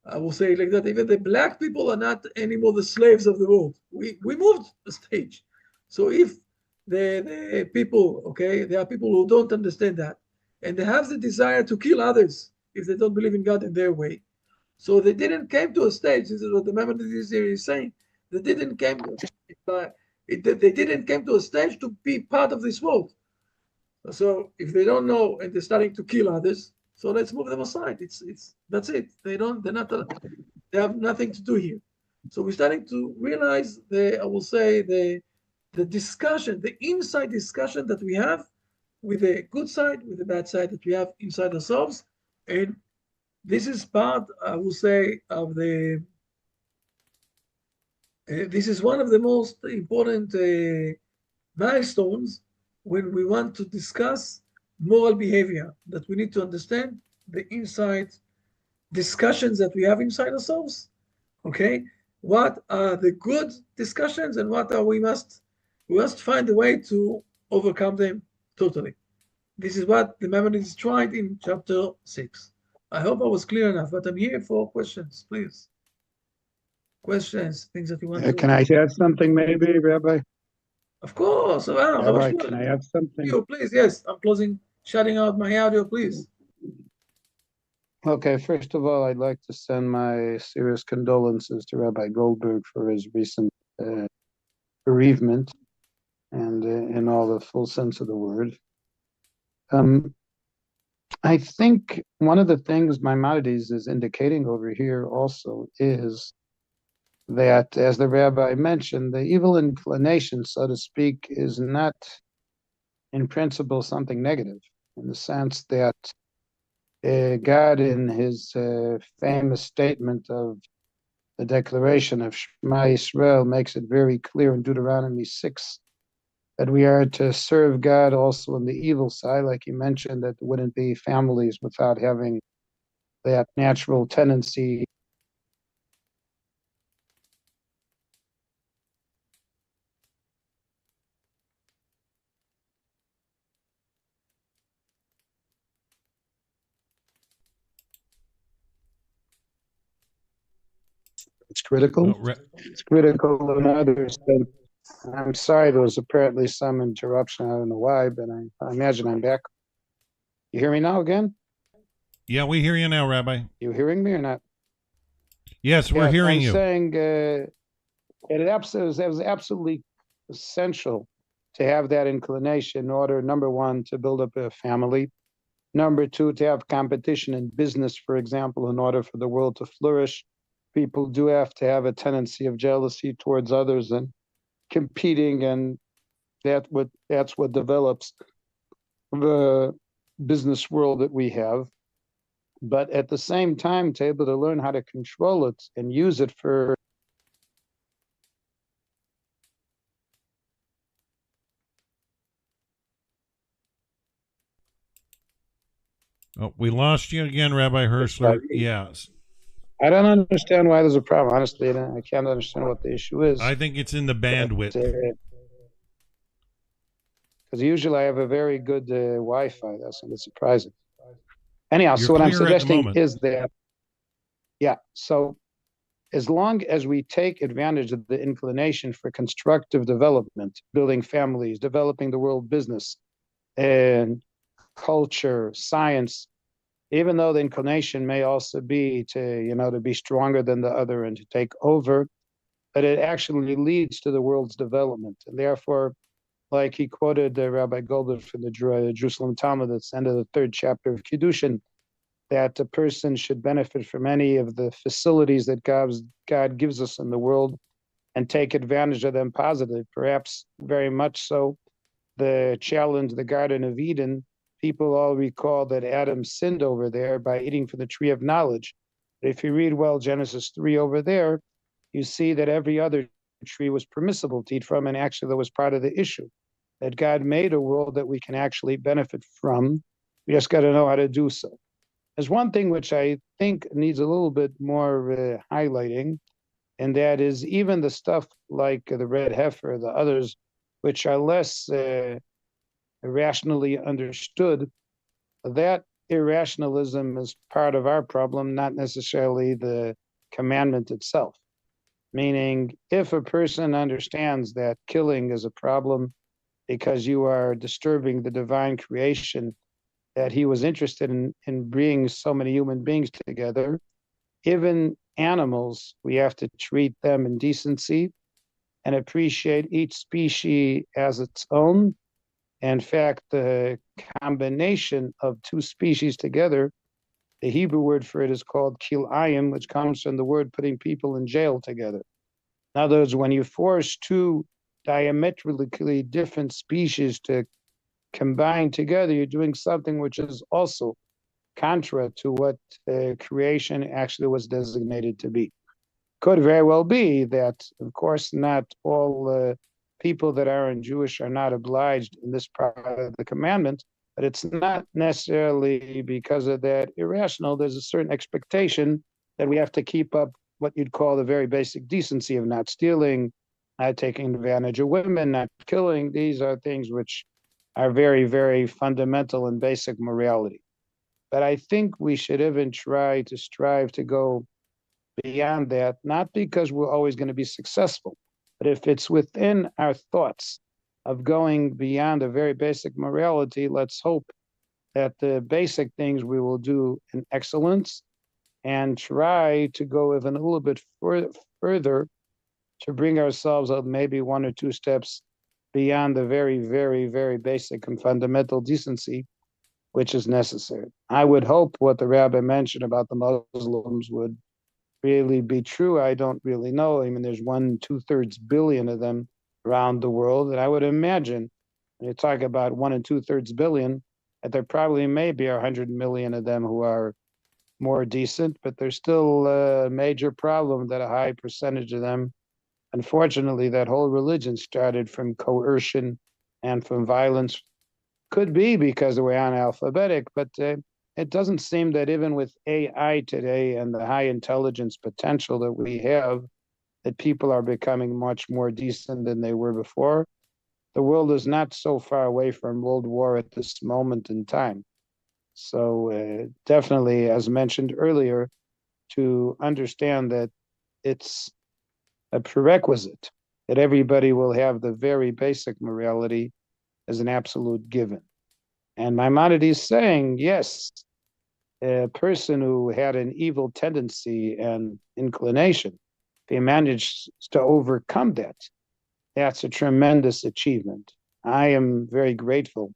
I will say it like that. Even the black people are not anymore the slaves of the world. We moved a stage. So if the people, okay, there are people who don't understand that, and they have the desire to kill others if they don't believe in God in their way. So they didn't came to a stage. This is what the Maimonides is saying. They didn't came. They didn't came to a stage to be part of this world. So if they don't know and they're starting to kill others, so let's move them aside. It's that's it. They're not they have nothing to do here. So we're starting to realize I will say the discussion, the inside discussion that we have with the good side, with the bad side that we have inside ourselves. And this is part, I will say, of this is one of the most important milestones when we want to discuss moral behavior, that we need to understand the inside discussions that we have inside ourselves. Okay, what are the good discussions, and what are we must find a way to overcome them totally. This is what the Maimonides tried in chapter 6. I hope I was clear enough, but I'm here for questions, please. Questions, things that you want Can to. I add something, maybe, Rabbi? Of course. Rabbi, can I add something? You, please. Yes, I'm shutting out my audio, please. Okay, first of all, I'd like to send my serious condolences to Rabbi Goldberg for his recent bereavement, and in all the full sense of the word. I think one of the things Maimonides is indicating over here also is that, as the rabbi mentioned, the evil inclination, so to speak, is not in principle something negative, in the sense that God, in his famous statement of the declaration of Shema Yisrael, makes it very clear in Deuteronomy 6 that we are to serve God also on the evil side, like you mentioned, that there wouldn't be families without having that natural tendency. It's critical. It's critical in others. I'm sorry, there was apparently some interruption. I don't know why, but I imagine I'm back. You hear me now again? Yeah, we hear you now, Rabbi. You hearing me or not? Yes, we're hearing you. I'm saying it was absolutely essential to have that inclination in order, number one, to build up a family. Number two, to have competition in business, for example, in order for the world to flourish. People do have to have a tendency of jealousy towards others and competing, and that's what develops the business world that we have, but at the same time to able to learn how to control it and use it for Oh, we lost you again, Rabbi Herschler. Yes. I don't understand why there's a problem. Honestly, I can't understand what the issue is. I think it's in the bandwidth. Because usually I have a very good Wi-Fi. That's not surprising. Anyhow, You're so what I'm clear at the suggesting moment. is that, yeah, so as long as we take advantage of the inclination for constructive development, building families, developing the world business, and culture, science, even though the inclination may also be to be stronger than the other and to take over, but it actually leads to the world's development. And therefore, like he quoted Rabbi Goldberg from the Jerusalem Talmud, that's the end of the 3rd chapter of Kiddushin, that a person should benefit from any of the facilities that God gives us in the world and take advantage of them positively. Perhaps very much so the challenge, the Garden of Eden, people all recall that Adam sinned over there by eating from the tree of knowledge. But if you read well Genesis 3 over there, you see that every other tree was permissible to eat from, and actually that was part of the issue, that God made a world that we can actually benefit from. We just got to know how to do so. There's one thing which I think needs a little bit more highlighting, and that is even the stuff like the red heifer, the others, which are less irrationally understood, that irrationalism is part of our problem, not necessarily the commandment itself. Meaning, if a person understands that killing is a problem because you are disturbing the divine creation, that he was interested in bringing so many human beings together, even animals, we have to treat them in decency and appreciate each species as its own. In fact, the combination of two species together, the Hebrew word for it is called kilayim, which comes from the word putting people in jail together. In other words, when you force two diametrically different species to combine together, you're doing something which is also contra to what creation actually was designated to be. Could very well be that, of course, not all people that aren't Jewish are not obliged in this part of the commandment, but it's not necessarily because of that irrational. There's a certain expectation that we have to keep up what you'd call the very basic decency of not stealing, not taking advantage of women, not killing. These are things which are very, very fundamental and basic morality. But I think we should even try to strive to go beyond that, not because we're always going to be successful, but if it's within our thoughts of going beyond a very basic morality, let's hope that the basic things we will do in excellence and try to go even a little bit further to bring ourselves up maybe 1 or 2 steps beyond the very, very, very basic and fundamental decency which is necessary. I would hope what the rabbi mentioned about the Muslims would really be true. I don't really know. I mean, there's 1/2 billion of them around the world, and I would imagine when you talk about 1 2/3 billion, that there probably may be 100 million of them who are more decent, but there's still a major problem that a high percentage of them, unfortunately, that whole religion started from coercion and from violence. Could be because we're analphabetic, but it doesn't seem that even with AI today and the high intelligence potential that we have, that people are becoming much more decent than they were before. The world is not so far away from World War at this moment in time. So definitely, as mentioned earlier, to understand that it's a prerequisite that everybody will have the very basic morality as an absolute given. And Maimonides is saying, yes, a person who had an evil tendency and inclination, if he managed to overcome that, that's a tremendous achievement. I am very grateful.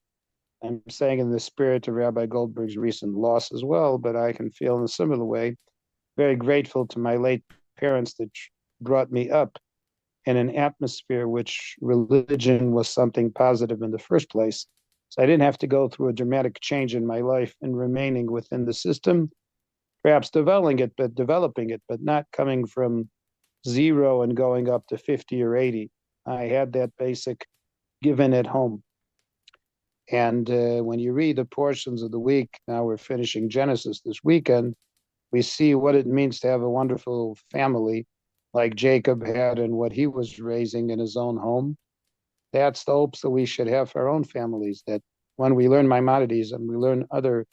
I'm saying in the spirit of Rabbi Goldberg's recent loss as well, but I can feel in a similar way, very grateful to my late parents that brought me up in an atmosphere which religion was something positive in the first place. So I didn't have to go through a dramatic change in my life and remaining within the system, perhaps developing it, but not coming from 0 and going up to 50 or 80. I had that basic given at home. And when you read the portions of the week, now we're finishing Genesis this weekend, we see what it means to have a wonderful family like Jacob had and what he was raising in his own home. That's the hopes that we should have for our own families, that when we learn Maimonides and we learn other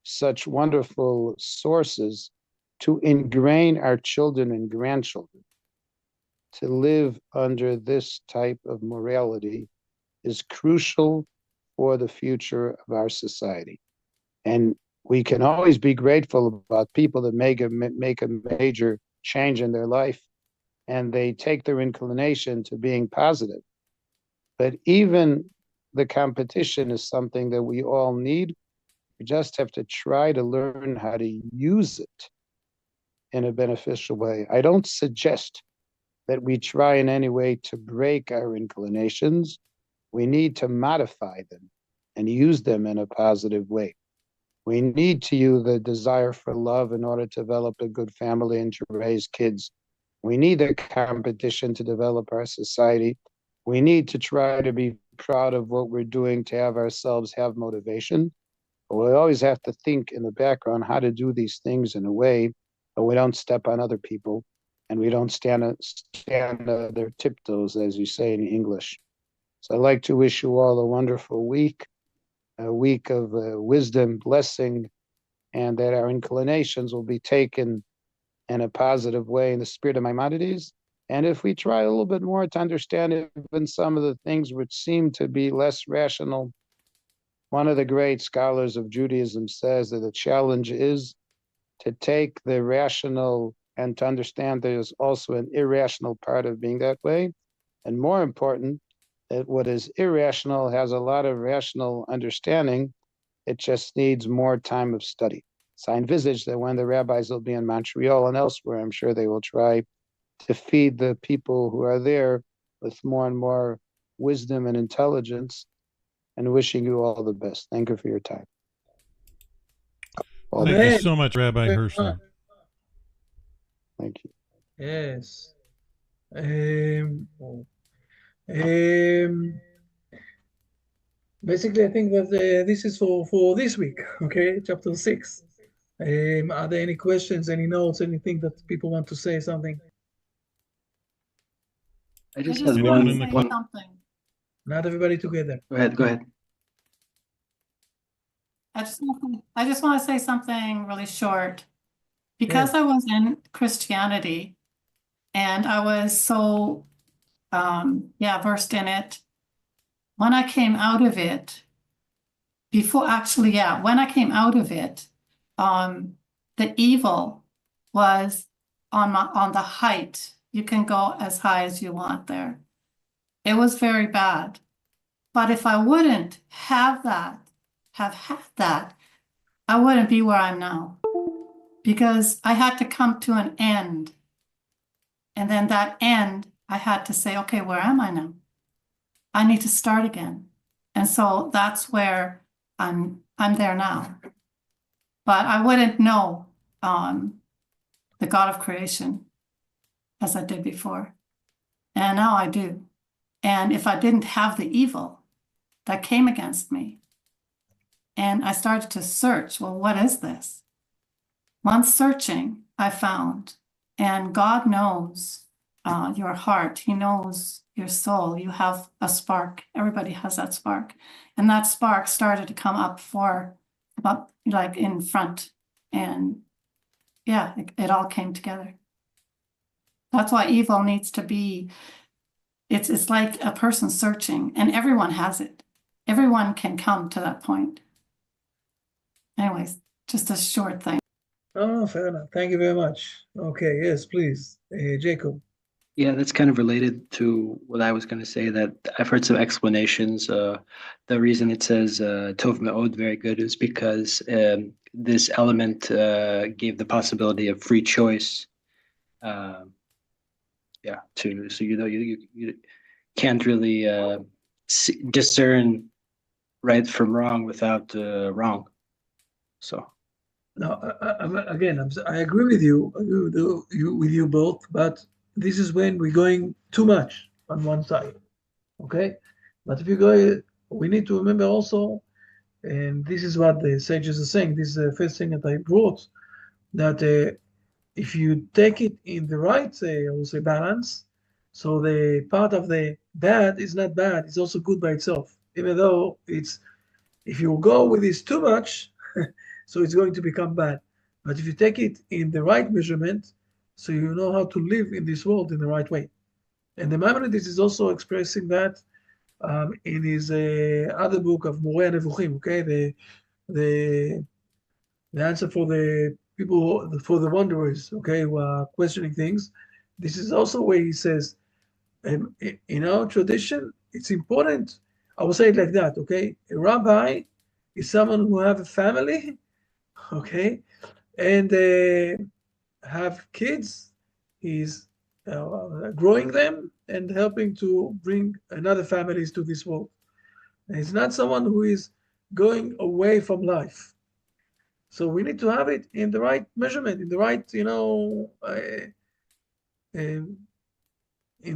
such wonderful sources, to ingrain our children and grandchildren to live under this type of morality is crucial for the future of our society. And we can always be grateful about people that make a major change in their life and they take their inclination to being positive. But even the competition is something that we all need. We just have to try to learn how to use it in a beneficial way. I don't suggest that we try in any way to break our inclinations. We need to modify them and use them in a positive way. We need to use the desire for love in order to develop a good family and to raise kids. We need the competition to develop our society. We need to try to be proud of what we're doing to have ourselves have motivation. But we always have to think in the background how to do these things in a way that we don't step on other people and we don't stand their tiptoes, as you say in English. So I'd like to wish you all a wonderful week, a week of wisdom, blessing, and that our inclinations will be taken in a positive way in the spirit of Maimonides. And if we try a little bit more to understand even some of the things which seem to be less rational, one of the great scholars of Judaism says that the challenge is to take the rational and to understand there's also an irrational part of being that way. And more important, that what is irrational has a lot of rational understanding. It just needs more time of study. So I envisage that when the rabbis will be in Montreal and elsewhere, I'm sure they will try to feed the people who are there with more and more wisdom and intelligence, and wishing you all the best. Thank you for your time. Thank you so much, Rabbi Hirschler. Thank you. Yes. Basically, I think that this is for this week, okay? Chapter 6. Are there any questions, any notes, anything that people want to say something? I just have one something. Not everybody together. Go ahead. I just want to say something really short. Because I was in Christianity and I was so versed in it. When I came out of it, when I came out of it, the evil was on the height. You can go as high as you want there. It was very bad. But if I wouldn't have had that, I wouldn't be where I'm now. Because I had to come to an end. And then that end, I had to say, okay, where am I now? I need to start again. And so that's where I'm there now. But I wouldn't know the God of creation as I did before. And now I do. And if I didn't have the evil that came against me, and I started to search, well, what is this? Once searching, I found, and God knows your heart. He knows your soul. You have a spark. Everybody has that spark. And that spark started to come up like in front. And yeah, it all came together. That's why evil needs to be, it's like a person searching, and everyone has it. Everyone can come to that point. Anyways, just a short thing. Oh, fair enough. Thank you very much. Okay, yes, please. Jacob. Yeah, that's kind of related to what I was going to say, that I've heard some explanations. The reason it says Tov Me'od, very good, is because this element gave the possibility of free choice. So you can't really discern right from wrong without wrong. So Now, I agree with you, with you both, but this is when we're going too much on one side, okay? But if you go, we need to remember also, and this is what the sages are saying. This is the first thing that I brought, that if you take it in the right, I will say, balance, so the part of the bad is not bad; it's also good by itself, even though it's, if you go with this too much, so it's going to become bad. But if you take it in the right measurement, so you know how to live in this world in the right way. And the Maimonides is also expressing that in his other book of Moreh Nevuchim, okay, the answer for the people, for the wanderers, okay, who are questioning things. This is also where he says, in our tradition, it's important. I will say it like that, okay? A rabbi is someone who have a family, okay, and have kids. He's growing them and helping to bring another families to this world. And it's not someone who is going away from life. So we need to have it in the right measurement, in the right, in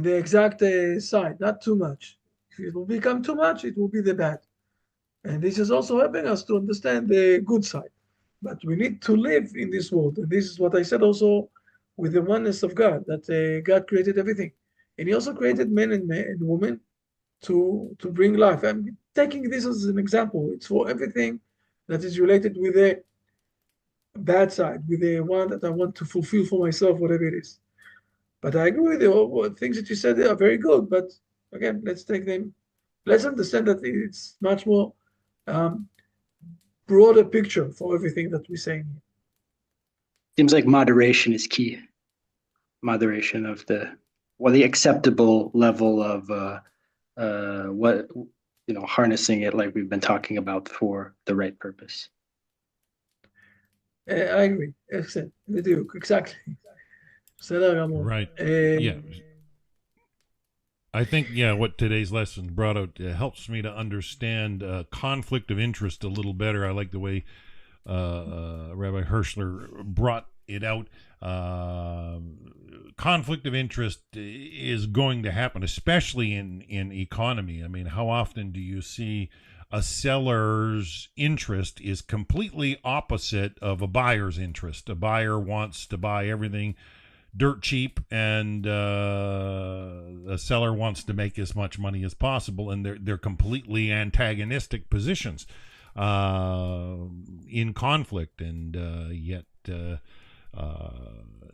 the exact side, not too much. If it will become too much, it will be the bad. And this is also helping us to understand the good side. But we need to live in this world. And this is what I said also with the oneness of God, that God created everything. And he also created men and women to bring life. I'm taking this as an example. It's for everything that is related with the bad side, with the one that I want to fulfill for myself, whatever it is. But I agree with you. Things that you said are very good. But again, let's take them. Let's understand that it's much more broader picture for everything that we're saying here. seems like moderation is key. Moderation of the acceptable level of what, harnessing it like we've been talking about for the right purpose. I agree. Excellent. Exactly. Right. Yeah. I think, what today's lesson brought out helps me to understand conflict of interest a little better. I like the way Rabbi Hirschler brought it out. Conflict of interest is going to happen, especially in economy. I mean, how often do you see a seller's interest is completely opposite of a buyer's interest? A buyer wants to buy everything dirt cheap, and a seller wants to make as much money as possible, and they're completely antagonistic positions in conflict, and yet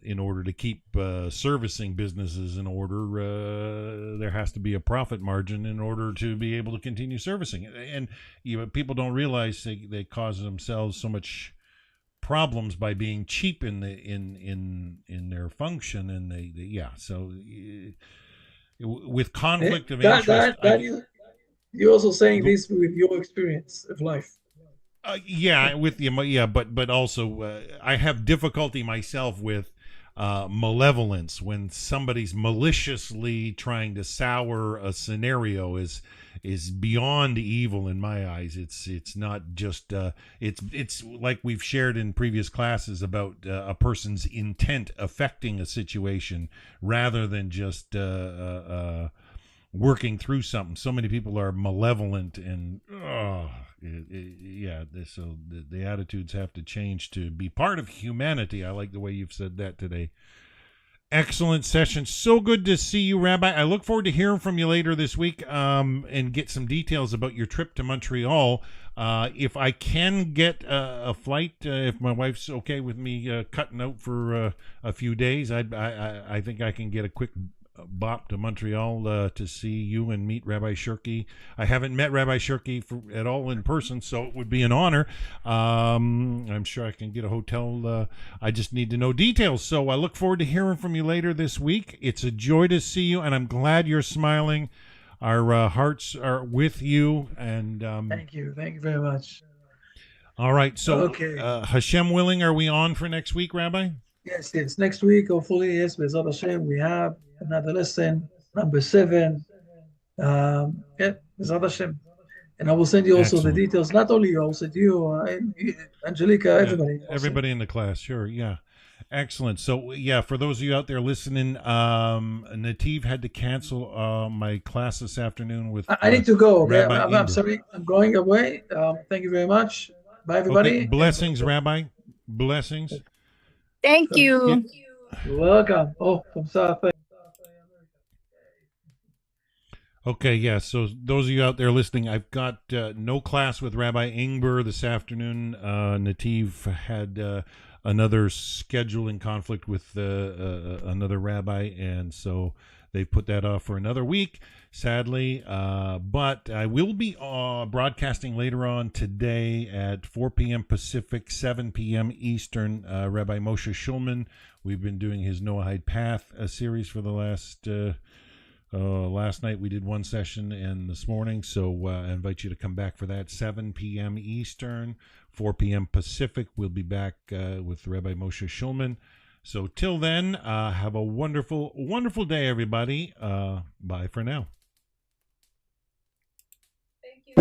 in order to keep servicing businesses in order, there has to be a profit margin in order to be able to continue servicing it. And people don't realize they cause themselves so much problems by being cheap in their function, and so with conflict of interest, you're also saying this with your experience of life. But also I have difficulty myself with malevolence. When somebody's maliciously trying to sour a scenario is beyond evil in my eyes. It's not just it's like we've shared in previous classes about a person's intent affecting a situation rather than just working through something. So many people are malevolent, and so the attitudes have to change to be part of humanity. I like the way you've said that today. Excellent session. So good to see you, Rabbi. I look forward to hearing from you later this week and get some details about your trip to Montreal. If I can get a flight, if my wife's okay with me cutting out for a few days, I think I can get a quick bop to Montreal to see you and meet Rabbi Shirky. I haven't met Rabbi Shirky at all in person, so it would be an honor. I'm sure I can get a hotel. I just need to know details. So I look forward to hearing from you later this week. It's a joy to see you, and I'm glad you're smiling. Our hearts are with you. And thank you very much. All right. So Hashem willing, are we on for next week, Rabbi? Yes. Next week, hopefully, yes, B'ezrat Hashem, we have another lesson, number 7. B'ezrat Hashem. And I will send you also the Excellent. details. Not only you, I will send you, Angelica, Yeah, everybody. I'll send. everybody in the class, sure, yeah. Excellent. So, yeah, for those of you out there listening, Nativ had to cancel my class this afternoon with I need to go. Okay, Rabbi I'm Ingber. sorry. I'm going away. Thank you very much. Bye, everybody. Okay, blessings, Rabbi. Blessings. Thank you. You're welcome. Oh, from South. Okay, yeah. So those of you out there listening, I've got no class with Rabbi Ingber this afternoon. Nativ had another scheduling conflict with another rabbi, and so they put that off for another week, sadly. But I will be broadcasting later on today at 4 p.m. Pacific, 7 p.m. Eastern. Rabbi Moshe Shulman. We've been doing his Noahide Path series for the last night we did one session and this morning, so I invite you to come back for that. 7 p.m. Eastern, 4 p.m. Pacific. We'll be back with Rabbi Moshe Shulman. So till then, have a wonderful, wonderful day, everybody. Bye for now. Thank you.